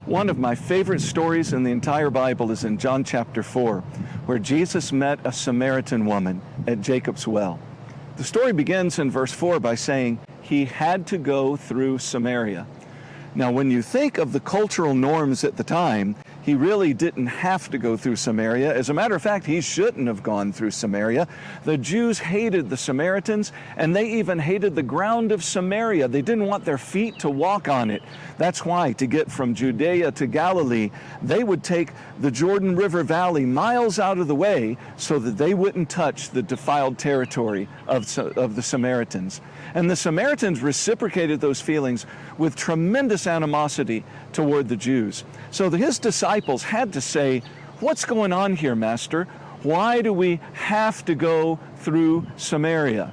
One of my favorite stories in the entire Bible is in John chapter 4, where Jesus met a Samaritan woman at Jacob's well. The story begins in verse 4 by saying he had to go through Samaria. Now, when you think of the cultural norms at the time, he really didn't have to go through Samaria. As a matter of fact, he shouldn't have gone through Samaria. The Jews hated the Samaritans, and they even hated the ground of Samaria. They didn't want their feet to walk on it. That's why, to get from Judea to Galilee, they would take the Jordan River Valley miles out of the way so that they wouldn't touch the defiled territory of the Samaritans. And the Samaritans reciprocated those feelings with tremendous animosity toward the Jews. So his disciples had to say, "What's going on here, Master? Why do we have to go through Samaria?"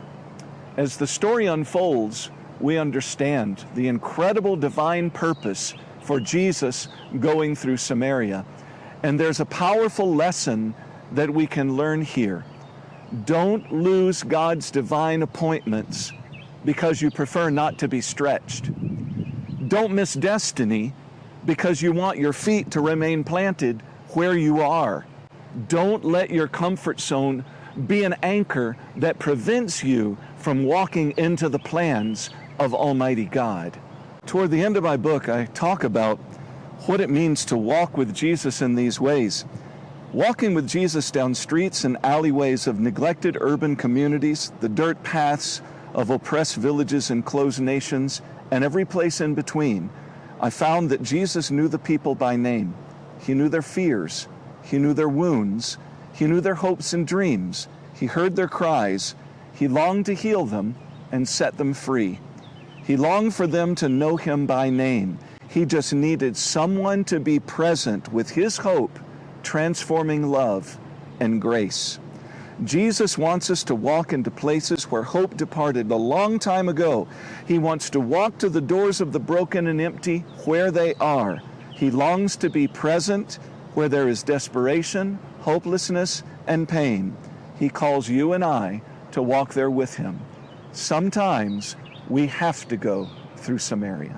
As the story unfolds, we understand the incredible divine purpose for Jesus going through Samaria. And there's a powerful lesson that we can learn here. Don't lose God's divine appointments because you prefer not to be stretched. Don't miss destiny because you want your feet to remain planted where you are. Don't let your comfort zone be an anchor that prevents you from walking into the plans of Almighty God. Toward the end of my book, I talk about what it means to walk with Jesus in these ways. Walking with Jesus down streets and alleyways of neglected urban communities, the dirt paths of oppressed villages and closed nations, and every place in between, I found that Jesus knew the people by name. He knew their fears. He knew their wounds. He knew their hopes and dreams. He heard their cries. He longed to heal them and set them free. He longed for them to know him by name. He just needed someone to be present with his hope, transforming love and grace. Jesus wants us to walk into places where hope departed a long time ago. He wants to walk to the doors of the broken and empty where they are. He longs to be present where there is desperation, hopelessness, and pain. He calls you and I to walk there with him. Sometimes we have to go through Samaria.